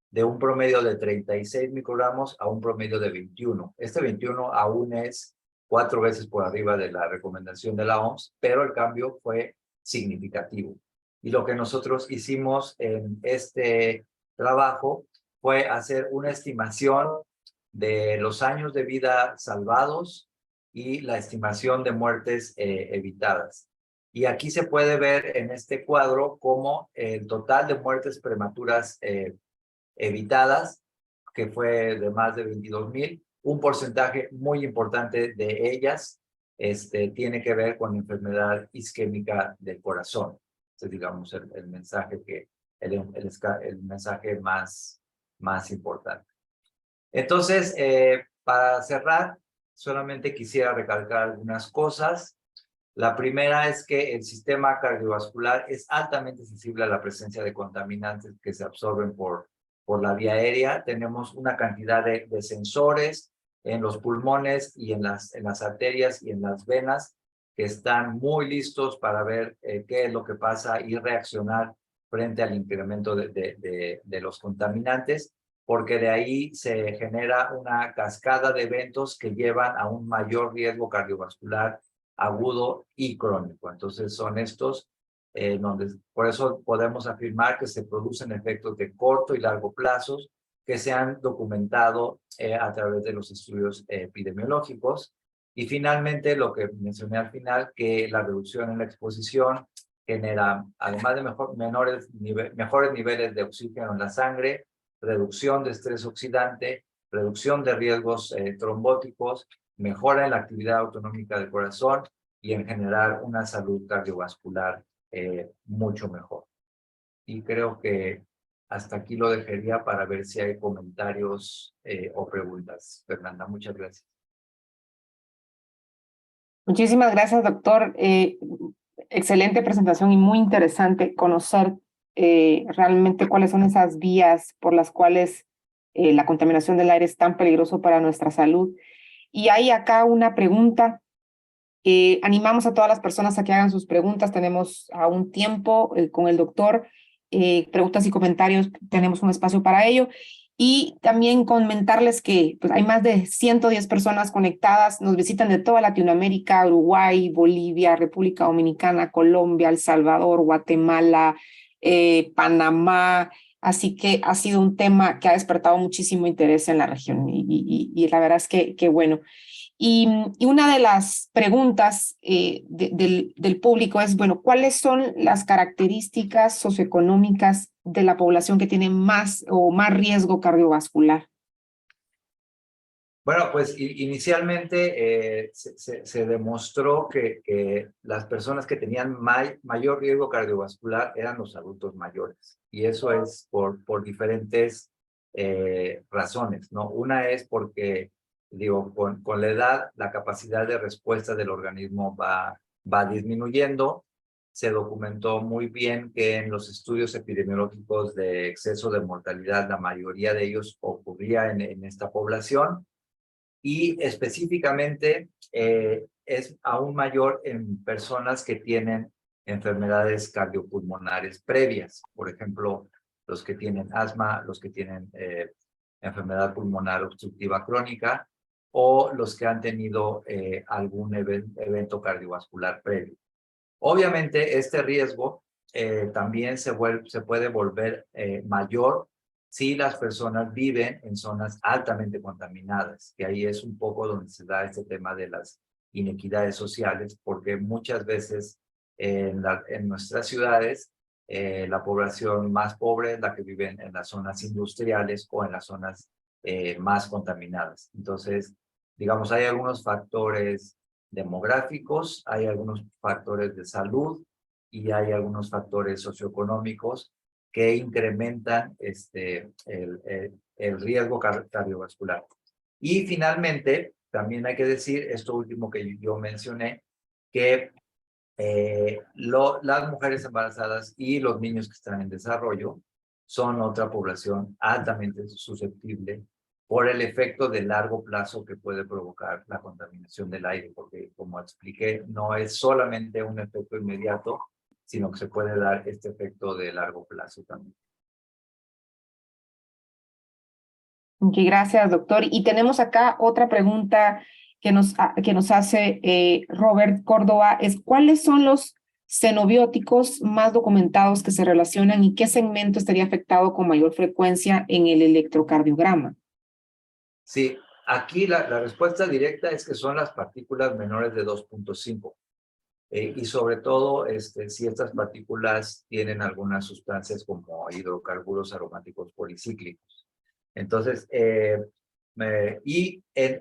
de un promedio de 36 microgramos a un promedio de 21. Este 21 aún es 4 veces por arriba de la recomendación de la OMS, pero el cambio fue significativo. Y lo que nosotros hicimos en este trabajo fue hacer una estimación de los años de vida salvados y la estimación de muertes evitadas. Y aquí se puede ver en este cuadro cómo el total de muertes prematuras evitadas, que fue de más de 22,000, un porcentaje muy importante de ellas tiene que ver con enfermedad isquémica del corazón. Este es, digamos, el mensaje el mensaje más importante. Entonces, para cerrar, solamente quisiera recalcar algunas cosas. La primera es que el sistema cardiovascular es altamente sensible a la presencia de contaminantes que se absorben por la vía aérea. Tenemos una cantidad de sensores en los pulmones y en las arterias y en las venas, que están muy listos para ver qué es lo que pasa y reaccionar frente al incremento de los contaminantes, porque de ahí se genera una cascada de eventos que llevan a un mayor riesgo cardiovascular agudo y crónico. Entonces son estos donde por eso podemos afirmar que se producen efectos de corto y largo plazos que se han documentado a través de los estudios epidemiológicos. Y finalmente, lo que mencioné al final, que la reducción en la exposición genera, además de mejores niveles de oxígeno en la sangre, reducción de estrés oxidante, reducción de riesgos trombóticos, mejora en la actividad autonómica del corazón y en generar una salud cardiovascular mucho mejor. Y creo que hasta aquí lo dejaría para ver si hay comentarios o preguntas. Fernanda, muchas gracias. Muchísimas gracias, doctor. Excelente presentación y muy interesante conocer realmente cuáles son esas vías por las cuales la contaminación del aire es tan peligroso para nuestra salud. Y hay acá una pregunta. Animamos a todas las personas a que hagan sus preguntas. Tenemos aún tiempo con el doctor. Preguntas y comentarios, tenemos un espacio para ello. Y también comentarles que pues, hay más de 110 personas conectadas. Nos visitan de toda Latinoamérica, Uruguay, Bolivia, República Dominicana, Colombia, El Salvador, Guatemala, Panamá. Así que ha sido un tema que ha despertado muchísimo interés en la región y la verdad es que bueno. Y una de las preguntas del público es, bueno, ¿cuáles son las características socioeconómicas de la población que tiene más riesgo cardiovascular? Bueno, pues inicialmente se demostró que las personas que tenían mayor riesgo cardiovascular eran los adultos mayores. Y eso es por diferentes razones, ¿no? Una es porque, digo, con la edad, la capacidad de respuesta del organismo va disminuyendo. Se documentó muy bien que en los estudios epidemiológicos de exceso de mortalidad, la mayoría de ellos ocurría en esta población. Y específicamente es aún mayor en personas que tienen enfermedades cardiopulmonares previas, por ejemplo, los que tienen asma, los que tienen enfermedad pulmonar obstructiva crónica o los que han tenido algún evento cardiovascular previo. Obviamente, este riesgo también se puede volver mayor si las personas viven en zonas altamente contaminadas, que ahí es un poco donde se da este tema de las inequidades sociales, porque muchas veces en nuestras ciudades la población más pobre es la que vive en las zonas industriales o en las zonas más contaminadas. Entonces, digamos, hay algunos factores demográficos, hay algunos factores de salud y hay algunos factores socioeconómicos que incrementan el riesgo cardiovascular. Y finalmente, también hay que decir, esto último que yo mencioné, que las mujeres embarazadas y los niños que están en desarrollo son otra población altamente susceptible por el efecto de largo plazo que puede provocar la contaminación del aire, porque como expliqué, no es solamente un efecto inmediato, sino que se puede dar este efecto de largo plazo también. Gracias, doctor. Y tenemos acá otra pregunta que nos hace Robert Córdoba, es ¿cuáles son los xenobióticos más documentados que se relacionan y qué segmento estaría afectado con mayor frecuencia en el electrocardiograma? Sí, aquí la respuesta directa es que son las partículas menores de 2.5. Y sobre todo, si estas partículas tienen algunas sustancias como hidrocarburos aromáticos policíclicos. Entonces,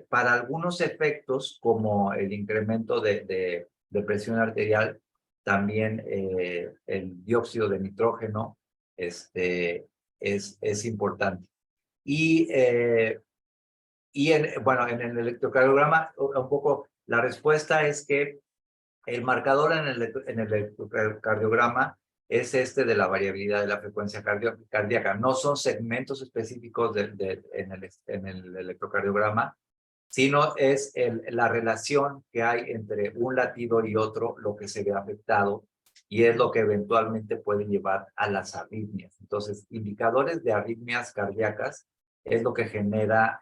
para algunos efectos, como el incremento de presión arterial, también el dióxido de nitrógeno es importante. Bueno, en el electrocardiograma, un poco la respuesta es que el marcador en el electrocardiograma es de la variabilidad de la frecuencia cardíaca. No son segmentos específicos en el electrocardiograma, sino es la relación que hay entre un latido y otro lo que se ve afectado y es lo que eventualmente puede llevar a las arritmias. Entonces, indicadores de arritmias cardíacas es lo que genera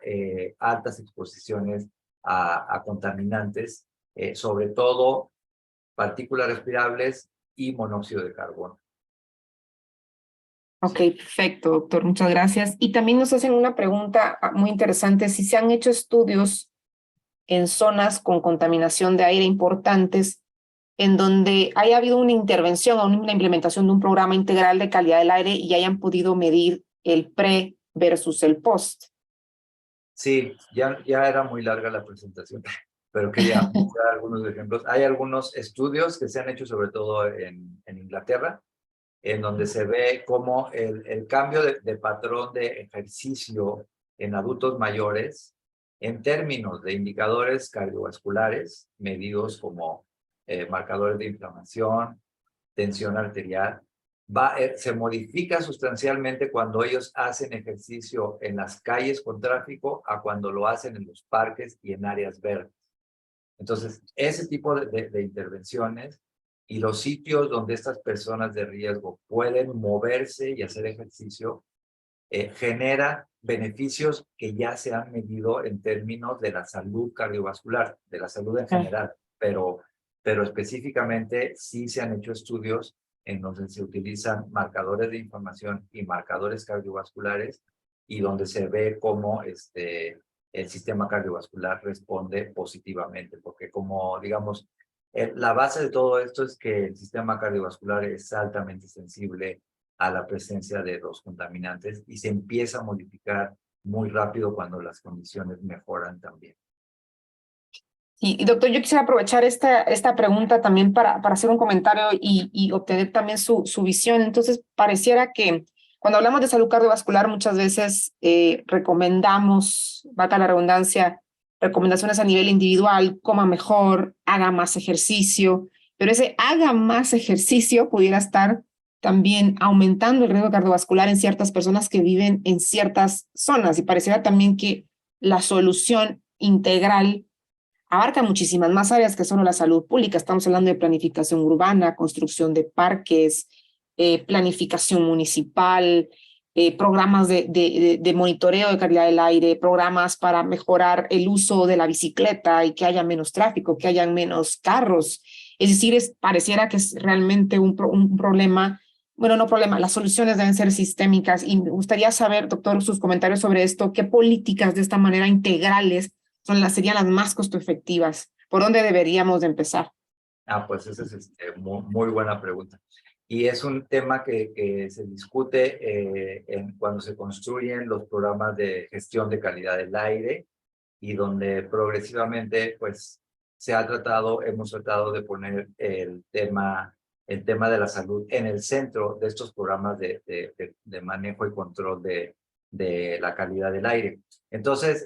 altas exposiciones a contaminantes, sobre todo partículas respirables y monóxido de carbono. Ok, perfecto, doctor, muchas gracias. Y también nos hacen una pregunta muy interesante, si se han hecho estudios en zonas con contaminación de aire importantes, en donde haya habido una intervención o una implementación de un programa integral de calidad del aire y hayan podido medir el pre versus el post. Sí, ya era muy larga la presentación, pero quería mostrar algunos ejemplos. Hay algunos estudios que se han hecho sobre todo en Inglaterra, en donde se ve cómo el cambio de patrón de ejercicio en adultos mayores, en términos de indicadores cardiovasculares, medidos como marcadores de inflamación, tensión arterial, se modifica sustancialmente cuando ellos hacen ejercicio en las calles con tráfico a cuando lo hacen en los parques y en áreas verdes. Entonces, ese tipo de intervenciones y los sitios donde estas personas de riesgo pueden moverse y hacer ejercicio, genera beneficios que ya se han medido en términos de la salud cardiovascular, de la salud en general, pero específicamente sí se han hecho estudios en donde se utilizan marcadores de inflamación y marcadores cardiovasculares y donde se ve cómo el sistema cardiovascular responde positivamente, porque como digamos, la base de todo esto es que el sistema cardiovascular es altamente sensible a la presencia de los contaminantes y se empieza a modificar muy rápido cuando las condiciones mejoran también. Y doctor, yo quisiera aprovechar esta pregunta también para hacer un comentario y obtener también su visión. Entonces, pareciera que cuando hablamos de salud cardiovascular, muchas veces recomendamos, valga la redundancia, recomendaciones a nivel individual, coma mejor, haga más ejercicio, pero ese haga más ejercicio pudiera estar también aumentando el riesgo cardiovascular en ciertas personas que viven en ciertas zonas. Y pareciera también que la solución integral abarca muchísimas más áreas que solo la salud pública. Estamos hablando de planificación urbana, construcción de parques, planificación municipal, programas de monitoreo de calidad del aire, programas para mejorar el uso de la bicicleta y que haya menos tráfico, que haya menos carros. Es decir, pareciera que es realmente un problema, bueno, no problema, las soluciones deben ser sistémicas y me gustaría saber, doctor, sus comentarios sobre esto, qué políticas de esta manera integrales serían las más costo efectivas. ¿Por dónde deberíamos de empezar? Pues esa es muy buena pregunta. Y es un tema que se discute cuando se construyen los programas de gestión de calidad del aire y donde progresivamente pues hemos tratado de poner el tema de la salud en el centro de estos programas de manejo y control de la calidad del aire. Entonces,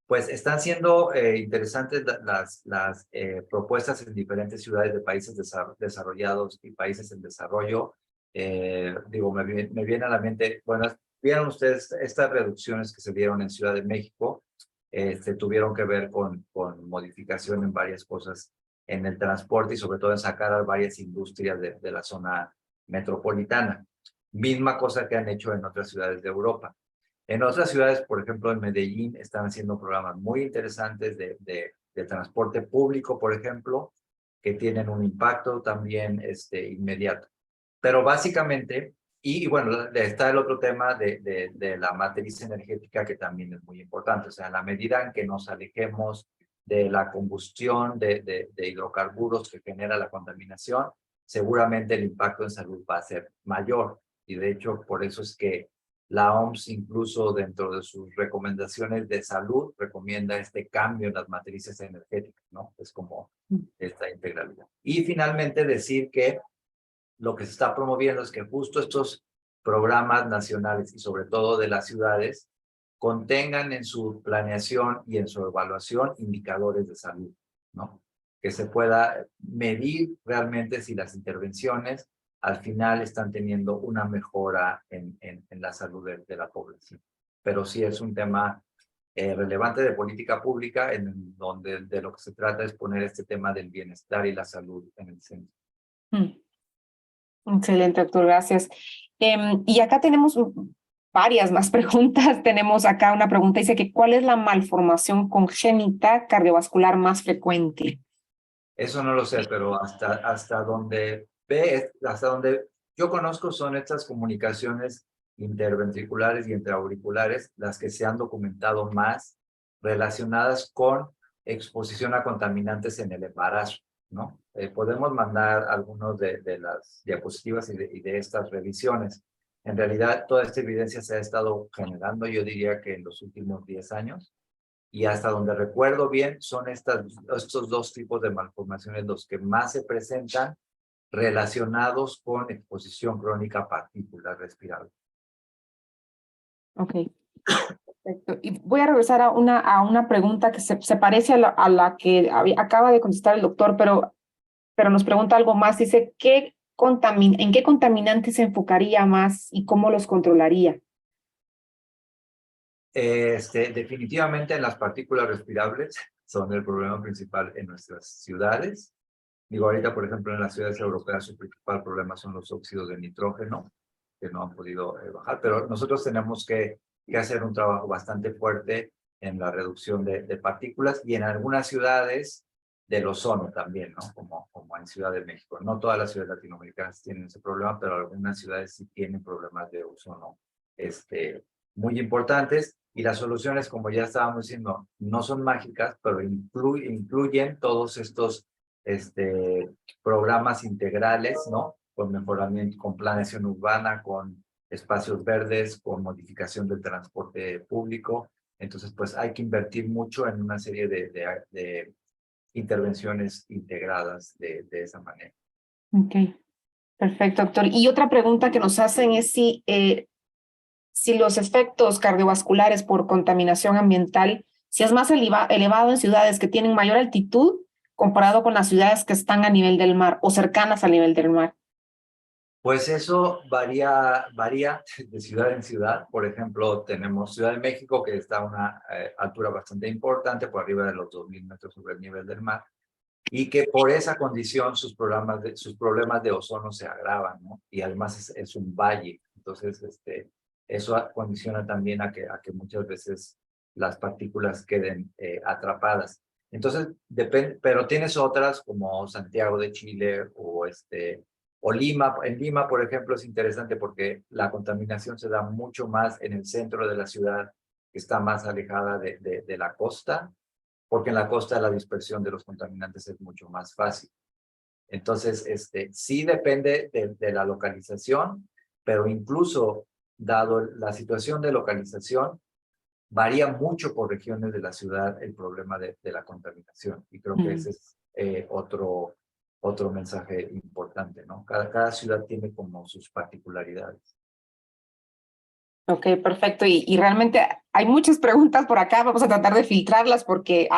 pues están siendo interesantes las propuestas en diferentes ciudades de países desarrollados y países en desarrollo. Digo, me viene a la mente, bueno, vieron ustedes estas reducciones que se dieron en Ciudad de México, tuvieron que ver con modificación en varias cosas en el transporte y sobre todo en sacar a varias industrias de la zona metropolitana. Misma cosa que han hecho en otras ciudades de Europa. En otras ciudades, por ejemplo, en Medellín, están haciendo programas muy interesantes de transporte público, por ejemplo, que tienen un impacto también inmediato. Pero básicamente, y bueno, está el otro tema de la matriz energética que también es muy importante. O sea, a la medida en que nos alejemos de la combustión de hidrocarburos que genera la contaminación, seguramente el impacto en salud va a ser mayor. Y de hecho, por eso es que la OMS, incluso dentro de sus recomendaciones de salud, recomienda este cambio en las matrices energéticas, ¿no? Es como esta integralidad. Y finalmente decir que lo que se está promoviendo es que justo estos programas nacionales y sobre todo de las ciudades contengan en su planeación y en su evaluación indicadores de salud, ¿no? Que se pueda medir realmente si las intervenciones al final están teniendo una mejora en la salud de la población. Pero sí es un tema relevante de política pública, en donde de lo que se trata es poner este tema del bienestar y la salud en el centro. Excelente, doctor, gracias. Y acá tenemos varias más preguntas. Tenemos acá una pregunta, dice que ¿cuál es la malformación congénita cardiovascular más frecuente? Eso no lo sé, pero hasta donde yo conozco son estas comunicaciones interventriculares y intraauriculares las que se han documentado más relacionadas con exposición a contaminantes en el embarazo, ¿no? Podemos mandar algunos de las diapositivas y de estas revisiones. En realidad, toda esta evidencia se ha estado generando, yo diría que en los últimos 10 años, y hasta donde recuerdo bien, son estos dos tipos de malformaciones los que más se presentan relacionados con exposición crónica a partículas respirables. Ok, perfecto. Y voy a regresar a una pregunta que se parece a la que acaba de contestar el doctor, pero nos pregunta algo más. Dice, ¿en qué contaminantes se enfocaría más y cómo los controlaría? Definitivamente las partículas respirables son el problema principal en nuestras ciudades. Digo, ahorita, por ejemplo, en las ciudades europeas su principal problema son los óxidos de nitrógeno, que no han podido bajar, pero nosotros tenemos que hacer un trabajo bastante fuerte en la reducción de partículas y en algunas ciudades del ozono también, ¿no? Como en Ciudad de México. No todas las ciudades latinoamericanas tienen ese problema, pero algunas ciudades sí tienen problemas de ozono muy importantes. Y las soluciones, como ya estábamos diciendo, no son mágicas, pero incluyen todos estos programas integrales, ¿no? Con mejoramiento, con planeación urbana, con espacios verdes, con modificación del transporte público. Entonces, pues hay que invertir mucho en una serie de intervenciones integradas de esa manera. Ok, perfecto, doctor. Y otra pregunta que nos hacen es si los efectos cardiovasculares por contaminación ambiental, si es más elevado en ciudades que tienen mayor altitud comparado con las ciudades que están a nivel del mar o cercanas al nivel del mar. Pues eso varía de ciudad en ciudad. Por ejemplo, tenemos Ciudad de México, que está a una altura bastante importante, por arriba de los 2.000 metros sobre el nivel del mar, y que por esa condición sus problemas de ozono se agravan, ¿no? Y además es un valle. Entonces, eso condiciona también a que muchas veces las partículas queden atrapadas. Entonces, depende, pero tienes otras como Santiago de Chile o Lima. En Lima, por ejemplo, es interesante porque la contaminación se da mucho más en el centro de la ciudad, que está más alejada de la costa, porque en la costa la dispersión de los contaminantes es mucho más fácil. Entonces, sí depende de la localización, pero incluso dado la situación de localización, varía mucho por regiones de la ciudad el problema de la contaminación. Y creo que ese es otro mensaje importante, ¿no? Cada ciudad tiene como sus particularidades. Ok, perfecto. Y realmente hay muchas preguntas por acá. Vamos a tratar de filtrarlas porque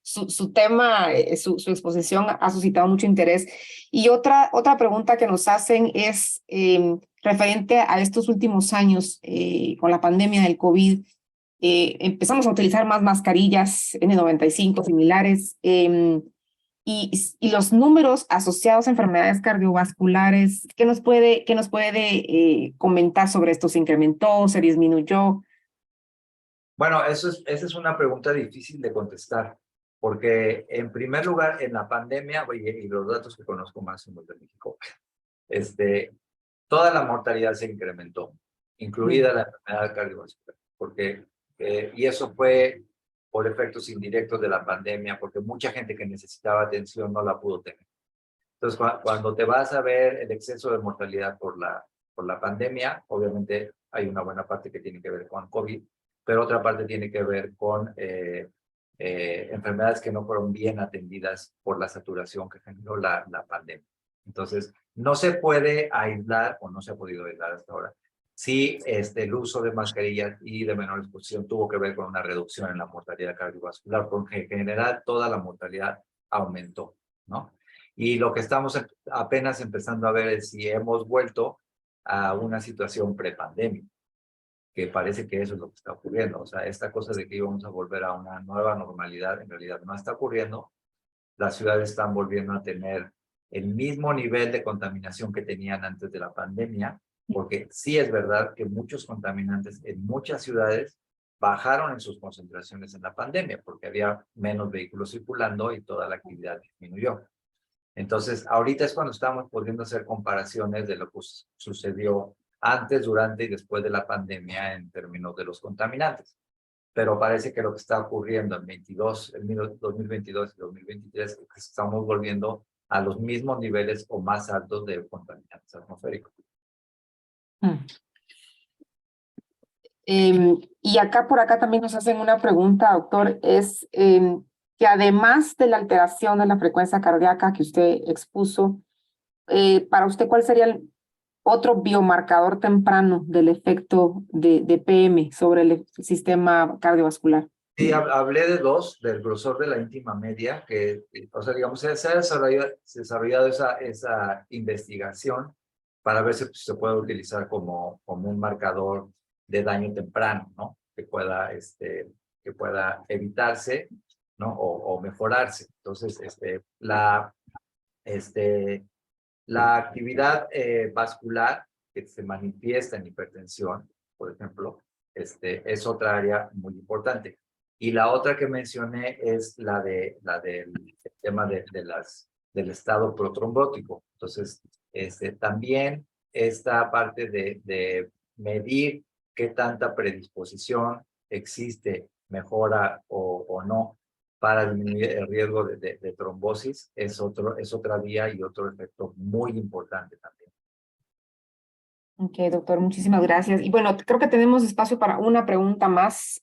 su tema, su exposición ha suscitado mucho interés. Y otra pregunta que nos hacen es referente a estos últimos años con la pandemia del COVID. Empezamos a utilizar más mascarillas N95 similares. Y los números asociados a enfermedades cardiovasculares, ¿qué nos puede comentar sobre esto? ¿Se incrementó? ¿Se disminuyó? Bueno, esa es una pregunta difícil de contestar, porque en primer lugar, en la pandemia, y los datos que conozco más son los de México, toda la mortalidad se incrementó, incluida la enfermedad cardiovascular, y eso fue por efectos indirectos de la pandemia, porque mucha gente que necesitaba atención no la pudo tener. Entonces, cuando te vas a ver el exceso de mortalidad por la pandemia, obviamente hay una buena parte que tiene que ver con COVID, pero otra parte tiene que ver con enfermedades que no fueron bien atendidas por la saturación que generó la pandemia. Entonces, no se puede aislar, o no se ha podido aislar hasta ahora, si el uso de mascarillas y de menor exposición tuvo que ver con una reducción en la mortalidad cardiovascular, porque en general toda la mortalidad aumentó, ¿no? Y lo que estamos apenas empezando a ver es si hemos vuelto a una situación prepandemia, que parece que eso es lo que está ocurriendo. O sea, esta cosa de que íbamos a volver a una nueva normalidad, en realidad no está ocurriendo. Las ciudades están volviendo a tener el mismo nivel de contaminación que tenían antes de la pandemia, porque sí es verdad que muchos contaminantes en muchas ciudades bajaron en sus concentraciones en la pandemia, porque había menos vehículos circulando y toda la actividad disminuyó. Entonces, ahorita es cuando estamos pudiendo hacer comparaciones de lo que sucedió antes, durante y después de la pandemia en términos de los contaminantes. Pero parece que lo que está ocurriendo en 2022 y 2023 es que estamos volviendo a los mismos niveles o más altos de contaminantes atmosféricos. Y por acá también nos hacen una pregunta, doctor, es que además de la alteración de la frecuencia cardíaca que usted expuso, para usted, ¿cuál sería el otro biomarcador temprano del efecto de PM sobre el sistema cardiovascular? Sí, hablé de dos, del grosor de la íntima media, que, o sea, digamos, se ha desarrollado esa investigación para ver si se puede utilizar como un marcador de daño temprano, ¿no? Que pueda evitarse, ¿no? O mejorarse. Entonces, la actividad vascular que se manifiesta en hipertensión, por ejemplo, es otra área muy importante. Y la otra que mencioné es del tema del estado protrombótico. Entonces, también esta parte de medir qué tanta predisposición existe, mejora o no para disminuir el riesgo de trombosis es otra vía y otro efecto muy importante también. Ok, doctor, muchísimas gracias. Y bueno, creo que tenemos espacio para una pregunta más.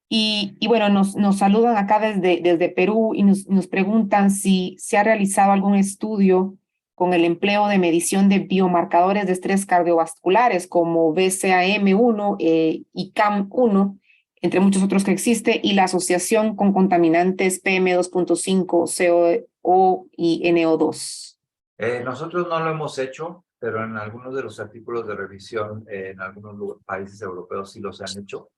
Y bueno, nos saludan acá desde Perú y nos preguntan si se ha realizado algún estudio con el empleo de medición de biomarcadores de estrés cardiovasculares como BCAM1 y CAM1, entre muchos otros que existe, y la asociación con contaminantes PM2.5, CO y NO2. Nosotros no lo hemos hecho, pero en algunos de los artículos de revisión en algunos países europeos sí los han hecho.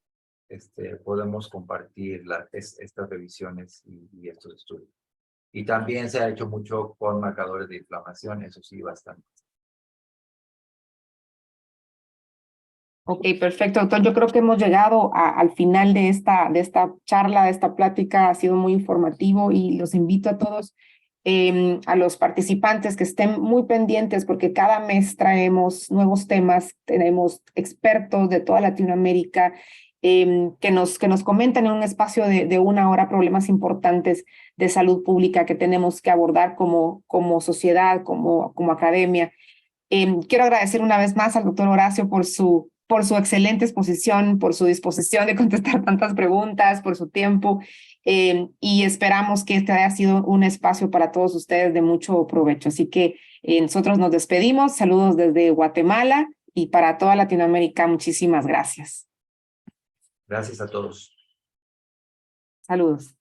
Podemos compartir estas revisiones y estos estudios. Y también se ha hecho mucho con marcadores de inflamación, eso sí, bastante. Ok, perfecto, doctor. Yo creo que hemos llegado al final de esta charla, de esta plática. Ha sido muy informativo y los invito a todos, a los participantes que estén muy pendientes porque cada mes traemos nuevos temas, tenemos expertos de toda Latinoamérica que nos comentan en un espacio de una hora problemas importantes de salud pública que tenemos que abordar como sociedad, como academia. Quiero agradecer una vez más al doctor Horacio por su excelente exposición, por su disposición de contestar tantas preguntas, por su tiempo, y esperamos que este haya sido un espacio para todos ustedes de mucho provecho. Así que nosotros nos despedimos. Saludos desde Guatemala y para toda Latinoamérica. Muchísimas gracias. Gracias a todos. Saludos.